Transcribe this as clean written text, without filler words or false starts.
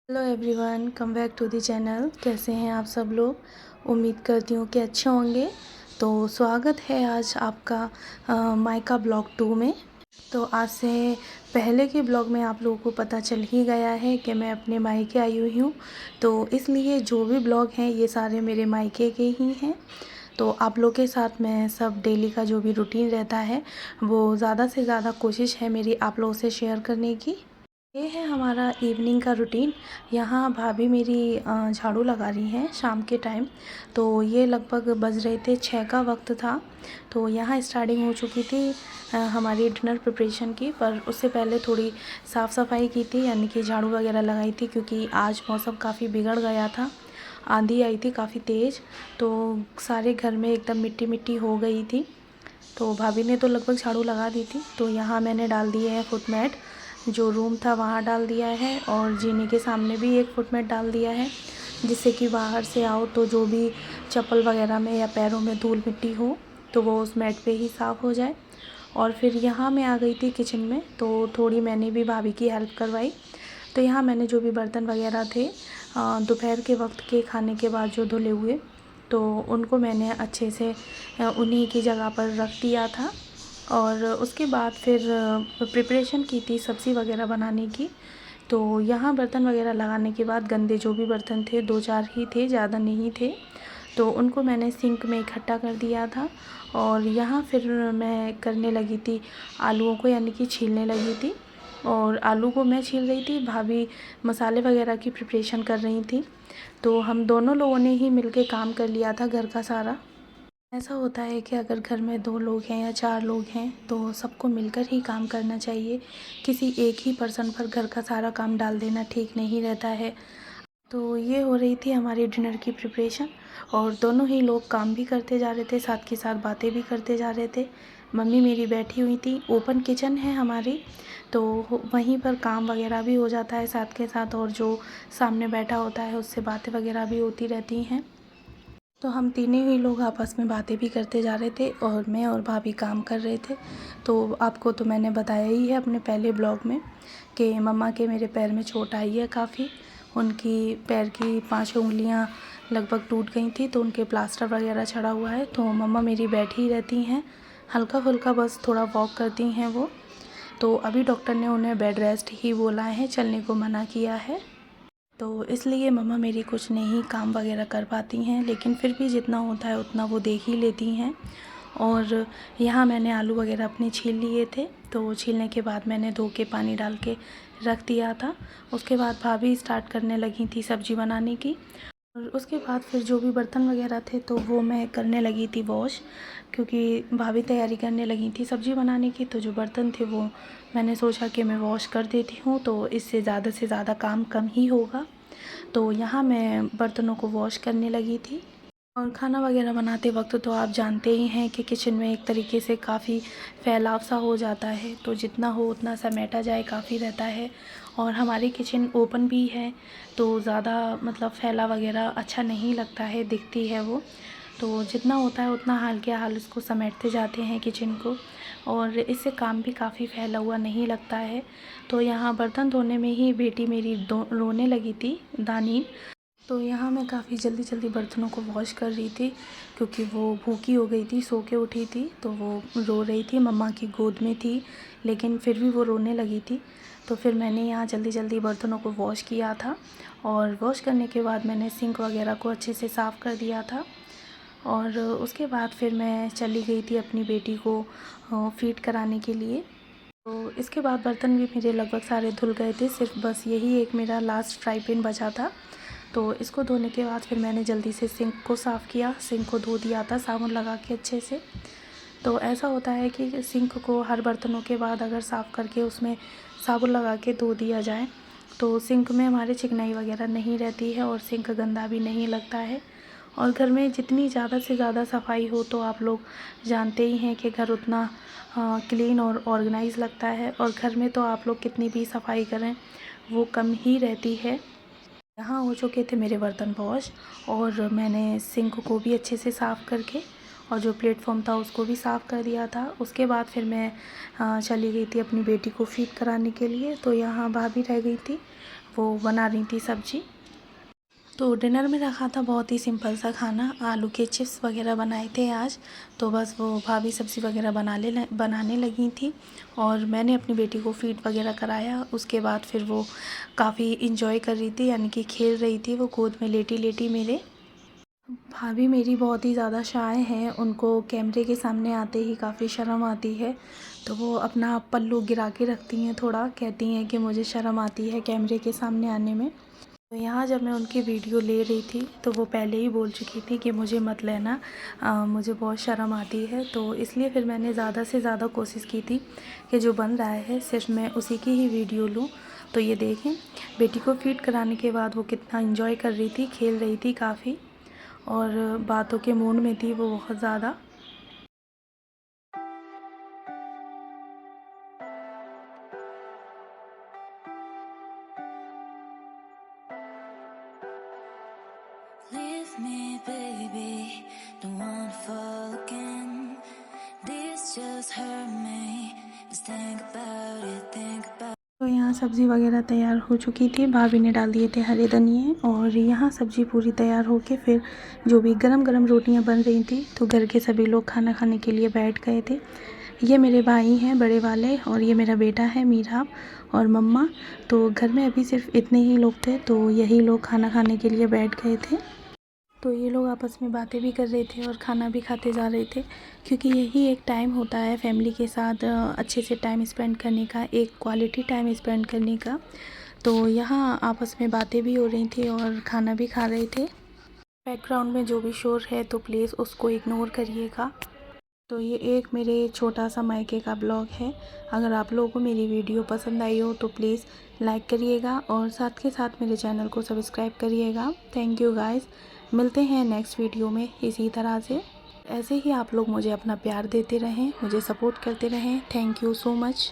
Hello everyone, come back to the channel. कैसे हैं आप सब लोग? उम्मीद करती हूँ कि अच्छे होंगे। तो स्वागत है आज आपका मायका ब्लॉग 2 में। तो आज से पहले के ब्लॉग में आप लोगों को पता चल ही गया है कि मैं अपने मायके आई हुई हूँ। तो इसलिए जो भी ब्लॉग हैं ये सारे मेरे मायके के ही हैं। तो आप लोग के साथ मैं सब डेली का जो भी रूटीन रहता है वो ज़्यादा से ज़्यादा कोशिश है मेरी आप लोगों से शेयर करने की। ये है हमारा इवनिंग का रूटीन। यहाँ भाभी मेरी झाड़ू लगा रही हैं शाम के टाइम। तो ये लगभग बज रहे थे 6 का वक्त था। तो यहाँ स्टार्टिंग हो चुकी थी हमारी डिनर प्रिपरेशन की। पर उससे पहले थोड़ी साफ़ सफाई की थी, यानी कि झाड़ू वगैरह लगाई थी, क्योंकि आज मौसम काफ़ी बिगड़ गया था। आंधी आई थी काफ़ी तेज़, तो सारे घर में एकदम मिट्टी मिट्टी हो गई थी। तो भाभी ने तो लगभग झाड़ू लगा दी थी। तो यहाँ मैंने डाल दिए हैं फुट मैट, जो रूम था वहाँ डाल दिया है, और जीने के सामने भी एक फुट मैट डाल दिया है, जिससे कि बाहर से आओ तो जो भी चप्पल वगैरह में या पैरों में धूल मिट्टी हो तो वो उस मैट पे ही साफ़ हो जाए। और फिर यहाँ मैं आ गई थी किचन में, तो थोड़ी मैंने भी भाभी की हेल्प करवाई। तो यहाँ मैंने जो भी बर्तन वगैरह थे दोपहर के वक्त के खाने के बाद जो धुले हुए, तो उनको मैंने अच्छे से उन्हीं की जगह पर रख दिया था। और उसके बाद फिर प्रिपरेशन की थी सब्ज़ी वगैरह बनाने की। तो यहाँ बर्तन वगैरह लगाने के बाद गंदे जो भी बर्तन थे, 2-4 ही थे, ज़्यादा नहीं थे, तो उनको मैंने सिंक में इकट्ठा कर दिया था। और यहाँ फिर मैं करने लगी थी आलूओं को, यानी कि छीलने लगी थी। और आलू को मैं छील रही थी, भाभी मसाले वगैरह की प्रिपरेशन कर रही थी। तो हम दोनों लोगों ने ही मिलके काम कर लिया था घर का सारा। ऐसा होता है कि अगर घर में 2 लोग हैं या 4 लोग हैं तो सबको मिलकर ही काम करना चाहिए। किसी एक ही पर्सन पर घर का सारा काम डाल देना ठीक नहीं रहता है। तो ये हो रही थी हमारी डिनर की प्रिपरेशन, और दोनों ही लोग काम भी करते जा रहे थे, साथ के साथ बातें भी करते जा रहे थे। मम्मी मेरी बैठी हुई थी, ओपन किचन है हमारी, तो वहीं पर काम वगैरह भी हो जाता है साथ के साथ, और जो सामने बैठा होता है उससे बातें वगैरह भी होती रहती हैं। तो हम तीनों ही लोग आपस में बातें भी करते जा रहे थे, और मैं और भाभी काम कर रहे थे। तो आपको तो मैंने बताया ही है अपने पहले ब्लॉग में कि मम्मा के मेरे पैर में चोट आई है काफ़ी। उनकी पैर की 5 उंगलियां लगभग टूट गई थी, तो उनके प्लास्टर वगैरह चढ़ा हुआ है। तो मम्मा मेरी बैठी ही रहती हैं, हल्का फुल्का बस थोड़ा वॉक करती हैं वो। तो अभी डॉक्टर ने उन्हें बेड रेस्ट ही बोला है, चलने को मना किया है। तो इसलिए मम्मा मेरी कुछ नहीं काम वगैरह कर पाती हैं, लेकिन फिर भी जितना होता है उतना वो देख ही लेती हैं। और यहाँ मैंने आलू वगैरह अपने छील लिए थे, तो छीलने के बाद मैंने धो के पानी डाल के रख दिया था। उसके बाद भाभी स्टार्ट करने लगी थी सब्ज़ी बनाने की। और उसके बाद फिर जो भी बर्तन वगैरह थे तो वो मैं करने लगी थी वॉश, क्योंकि भाभी तैयारी करने लगी थी सब्ज़ी बनाने की। तो जो बर्तन थे वो मैंने सोचा कि मैं वॉश कर देती हूँ, तो इससे ज़्यादा से ज़्यादा काम कम ही होगा। तो यहाँ मैं बर्तनों को वॉश करने लगी थी। और खाना वगैरह बनाते वक्त तो आप जानते ही हैं कि किचन में एक तरीके से काफ़ी फैलाव सा हो जाता है, तो जितना हो उतना समेटा जाए काफ़ी रहता है। और हमारी किचन ओपन भी है, तो ज़्यादा मतलब फैला वगैरह अच्छा नहीं लगता है, दिखती है वो। तो जितना होता है उतना हाल के हाल उसको समेटते जाते हैं किचन को, और इससे काम भी काफ़ी फैला हुआ नहीं लगता है। तो यहाँ बर्तन धोने में ही बेटी मेरी रोने लगी थी, दानी। तो यहाँ मैं काफ़ी जल्दी जल्दी बर्तनों को वॉश कर रही थी, क्योंकि वो भूखी हो गई थी, सो के उठी थी, तो वो रो रही थी, मम्मा की गोद में थी, लेकिन फिर भी वो रोने लगी थी। तो फिर मैंने यहाँ जल्दी जल्दी बर्तनों को वॉश किया था, और वॉश करने के बाद मैंने सिंक वगैरह को अच्छे से साफ़ कर दिया था। और उसके बाद फिर मैं चली गई थी अपनी बेटी को फीड कराने के लिए। तो इसके बाद बर्तन भी मेरे लगभग सारे धुल गए थे, सिर्फ बस यही एक मेरा लास्ट फ्राई पैन बचा था। तो इसको धोने के बाद फिर मैंने जल्दी से सिंक को साफ़ किया, सिंक को धो दिया था साबुन लगा के अच्छे से। तो ऐसा होता है कि सिंक को हर बर्तनों के बाद अगर साफ़ करके उसमें साबुन लगा के धो दिया जाए तो सिंक में हमारे चिकनाई वगैरह नहीं रहती है, और सिंक गंदा भी नहीं लगता है। और घर में जितनी ज़्यादा से ज़्यादा सफाई हो तो आप लोग जानते ही हैं कि घर उतना क्लीन और ऑर्गेनाइज लगता है। और घर में तो आप लोग कितनी भी सफाई करें वो कम ही रहती है। यहाँ हो चुके थे मेरे बर्तन वॉश, और मैंने सिंक को भी अच्छे से साफ़ करके और जो प्लेटफॉर्म था उसको भी साफ़ कर दिया था। उसके बाद फिर मैं चली गई थी अपनी बेटी को फीड कराने के लिए। तो यहाँ भाभी रह गई थी, वो बना रही थी सब्ज़ी। तो डिनर में रखा था बहुत ही सिंपल सा खाना, आलू के चिप्स वगैरह बनाए थे आज। तो बस वो भाभी सब्ज़ी वगैरह बनाने लगी थी और मैंने अपनी बेटी को फीड वगैरह कराया। उसके बाद फिर वो काफ़ी इंजॉय कर रही थी, यानी कि खेल रही थी वो गोद में लेटी लेटी मेरे। भाभी मेरी बहुत ही ज़्यादा शाय हैं, उनको कैमरे के सामने आते ही काफ़ी शर्म आती है। तो वो अपना पल्लू गिरा के रखती हैं, थोड़ा कहती हैं कि मुझे शर्म आती है कैमरे के सामने आने में। तो यहाँ जब मैं उनकी वीडियो ले रही थी तो वो पहले ही बोल चुकी थी कि मुझे मत लेना, मुझे बहुत शर्म आती है। तो इसलिए फिर मैंने ज़्यादा से ज़्यादा कोशिश की थी कि जो बन रहा है सिर्फ मैं उसी की ही वीडियो लूँ। तो ये देखें, बेटी को फीड कराने के बाद वो कितना एंजॉय कर रही थी, खेल रही थी काफ़ी और बातों के मूड में थी वो बहुत ज़्यादा। Leave me, baby, don't wanna fall again. This just hurt me. Just think about it, think about. तो यहाँ सब्ज़ी वगैरह तैयार हो चुकी थी, भाभी ने डाल दिए थे हरे धनिए और यहाँ सब्ज़ी पूरी तैयार होके फिर जो भी गरम गरम रोटियाँ बन रही थी तो घर के सभी लोग खाना खाने के लिए बैठ गए थे। ये मेरे भाई हैं बड़े वाले और ये मेरा बेटा है मीराब और मम्मा। तो घर में अभी सिर्फ इतने ही लोग थे, तो यही लोग खाना खाने के लिए बैठ गए थे। तो ये लोग आपस में बातें भी कर रहे थे और खाना भी खाते जा रहे थे, क्योंकि यही एक टाइम होता है फैमिली के साथ अच्छे से टाइम स्पेंड करने का, एक क्वालिटी टाइम स्पेंड करने का। तो यहाँ आपस में बातें भी हो रही थी और खाना भी खा रहे थे। बैकग्राउंड में जो भी शोर है तो प्लीज़ उसको इग्नोर करिएगा। तो ये एक मेरे छोटा सा मायके का ब्लॉग है। अगर आप लोगों को मेरी वीडियो पसंद आई हो तो प्लीज़ लाइक करिएगा और साथ के साथ मेरे चैनल को सब्सक्राइब करिएगा। थैंक यू गाइस, मिलते हैं नेक्स्ट वीडियो में इसी तरह से। ऐसे ही आप लोग मुझे अपना प्यार देते रहें, मुझे सपोर्ट करते रहें। Thank you so much.